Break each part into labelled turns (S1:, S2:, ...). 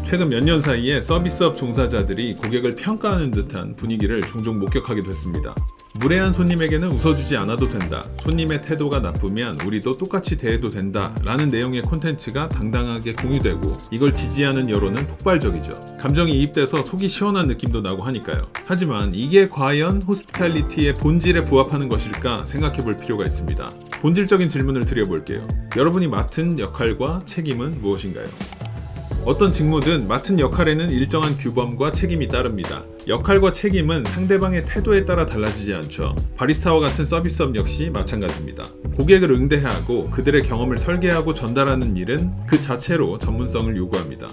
S1: 최근 몇 년 사이에 서비스업 종사자들이 고객을 평가하는 듯한 분위기를 종종 목격하게 됐습니다. 무례한 손님에게는 웃어주지 않아도 된다. 손님의 태도가 나쁘면 우리도 똑같이 대해도 된다. 라는 내용의 콘텐츠가 당당하게 공유되고 이걸 지지하는 여론은 폭발적이죠. 감정이 이입돼서 속이 시원한 느낌도 나고 하니까요. 하지만 이게 과연 호스피탈리티의 본질에 부합하는 것일까 생각해 볼 필요가 있습니다. 본질적인 질문을 드려볼게요. 여러분이 맡은 역할과 책임은 무엇인가요? 어떤 직무든 맡은 역할에는 일정한 규범과 책임이 따릅니다. 역할과 책임은 상대방의 태도에 따라 달라지지 않죠. 바리스타와 같은 서비스업 역시 마찬가지입니다. 고객을 응대해야 하고 그들의 경험을 설계하고 전달하는 일은 그 자체로 전문성을 요구합니다.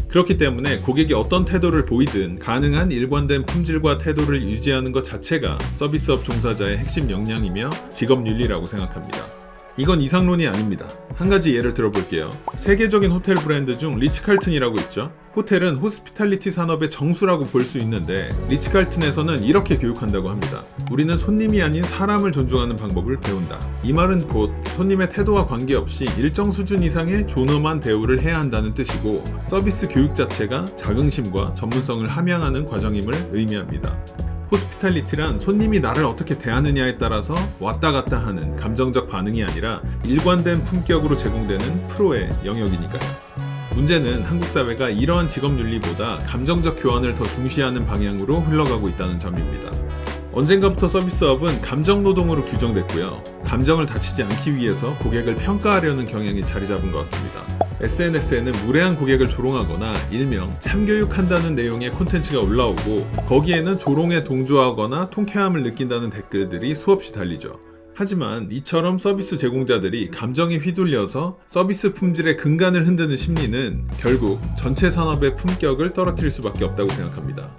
S1: 그렇기 때문에 고객이 어떤 태도를 보이든 가능한 일관된 품질과 태도를 유지하는 것 자체가 서비스업 종사자의 핵심 역량이며 직업 윤리라고 생각합니다. 이건 이상론이 아닙니다. 한 가지 예를 들어볼게요. 세계적인 호텔 브랜드 중 리츠칼튼이라고 있죠. 호텔은 호스피탈리티 산업의 정수라고 볼 수 있는데 리츠칼튼에서는 이렇게 교육한다고 합니다. 우리는 손님이 아닌 사람을 존중하는 방법을 배운다. 이 말은 곧 손님의 태도와 관계없이 일정 수준 이상의 존엄한 대우를 해야 한다는 뜻이고 서비스 교육 자체가 자긍심과 전문성을 함양하는 과정임을 의미합니다. 호스피탈리티란 손님이 나를 어떻게 대하느냐에 따라서 왔다 갔다 하는 감정적 반응이 아니라 일관된 품격으로 제공되는 프로의 영역이니까요. 문제는 한국 사회가 이러한 직업 윤리보다 감정적 교환을 더 중시하는 방향으로 흘러가고 있다는 점입니다. 언젠가부터 서비스업은 감정 노동으로 규정됐고요. 감정을 다치지 않기 위해서 고객을 평가하려는 경향이 자리 잡은 것 같습니다. SNS에는 무례한 고객을 조롱하거나 일명 참교육한다는 내용의 콘텐츠가 올라오고 거기에는 조롱에 동조하거나 통쾌함을 느낀다는 댓글들이 수없이 달리죠. 하지만 이처럼 서비스 제공자들이 감정에 휘둘려서 서비스 품질의 근간을 흔드는 심리는 결국 전체 산업의 품격을 떨어뜨릴 수밖에 없다고 생각합니다.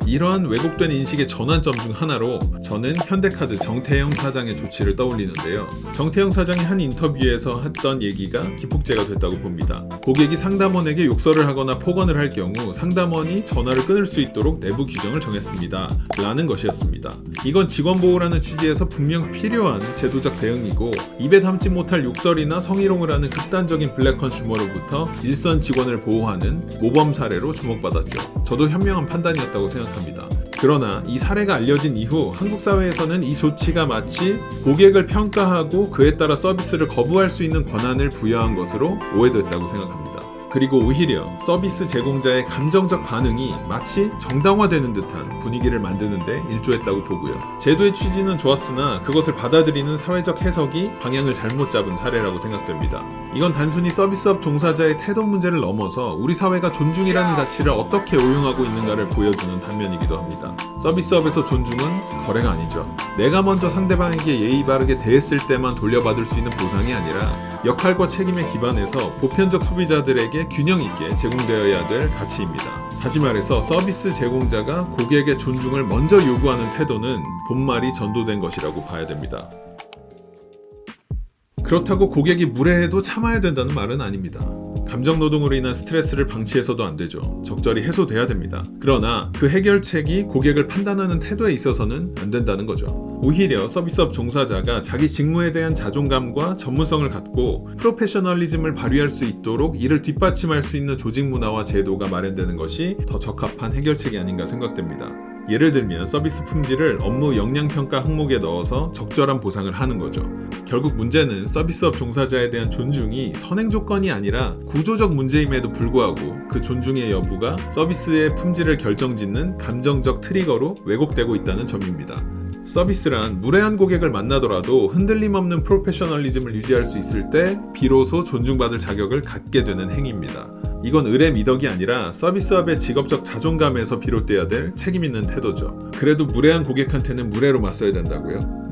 S1: 이러한 왜곡된 인식의 전환점 중 하나로 저는 현대카드 정태영 사장의 조치를 떠올리는데요. 정태영 사장이 한 인터뷰에서 했던 얘기가 기폭제가 됐다고 봅니다. 고객이 상담원에게 욕설을 하거나 폭언을 할 경우 상담원이 전화를 끊을 수 있도록 내부 규정을 정했습니다. 라는 것이었습니다. 이건 직원보호라는 취지에서 분명 필요한 제도적 대응이고 입에 담지 못할 욕설이나 성희롱을 하는 극단적인 블랙 컨슈머로부터 일선 직원을 보호하는 모범 사례로 주목받았죠. 저도 현명한 판단이었다고 생각합니다. 그러나 이 사례가 알려진 이후 한국 사회에서는 이 조치가 마치 고객을 평가하고 그에 따라 서비스를 거부할 수 있는 권한을 부여한 것으로 오해됐다고 생각합니다. 그리고 오히려 서비스 제공자의 감정적 반응이 마치 정당화되는 듯한 분위기를 만드는데 일조했다고 보고요. 제도의 취지는 좋았으나 그것을 받아들이는 사회적 해석이 방향을 잘못 잡은 사례라고 생각됩니다. 이건 단순히 서비스업 종사자의 태도 문제를 넘어서 우리 사회가 존중이라는 가치를 어떻게 오용하고 있는가를 보여주는 단면이기도 합니다. 서비스업에서 존중은 거래가 아니죠. 내가 먼저 상대방에게 예의 바르게 대했을 때만 돌려받을 수 있는 보상이 아니라 역할과 책임에 기반해서 보편적 소비자들에게 균형 있게 제공되어야 될 가치입니다. 다시 말해서 서비스 제공자가 고객의 존중을 먼저 요구하는 태도는 본말이 전도된 것이라고 봐야 됩니다. 그렇다고 고객이 무례해도 참아야 된다는 말은 아닙니다. 감정 노동으로 인한 스트레스를 방치해서도 안 되죠. 적절히 해소돼야 됩니다. 그러나 그 해결책이 고객을 판단하는 태도에 있어서는 안 된다는 거죠. 오히려 서비스업 종사자가 자기 직무에 대한 자존감과 전문성을 갖고 프로페셔널리즘을 발휘할 수 있도록 이를 뒷받침할 수 있는 조직 문화와 제도가 마련되는 것이 더 적합한 해결책이 아닌가 생각됩니다. 예를 들면 서비스 품질을 업무 역량평가 항목에 넣어서 적절한 보상을 하는 거죠. 결국 문제는 서비스업 종사자에 대한 존중이 선행 조건이 아니라 구조적 문제임에도 불구하고 그 존중의 여부가 서비스의 품질을 결정짓는 감정적 트리거로 왜곡되고 있다는 점입니다. 서비스란 무례한 고객을 만나더라도 흔들림 없는 프로페셔널리즘을 유지할 수 있을 때 비로소 존중받을 자격을 갖게 되는 행위입니다. 이건 을의 미덕이 아니라 서비스업의 직업적 자존감에서 비롯돼야 될 책임있는 태도죠. 그래도 무례한 고객한테는 무례로 맞서야 된다고요?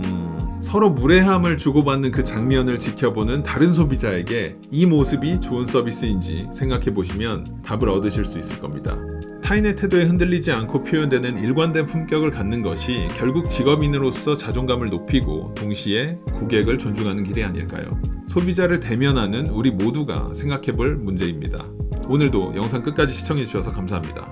S1: 서로 무례함을 주고받는 그 장면을 지켜보는 다른 소비자에게 이 모습이 좋은 서비스인지 생각해보시면 답을 얻으실 수 있을 겁니다. 타인의 태도에 흔들리지 않고 표현되는 일관된 품격을 갖는 것이 결국 직업인으로서 자존감을 높이고 동시에 고객을 존중하는 길이 아닐까요? 소비자를 대면하는 우리 모두가 생각해볼 문제입니다. 오늘도 영상 끝까지 시청해주셔서 감사합니다.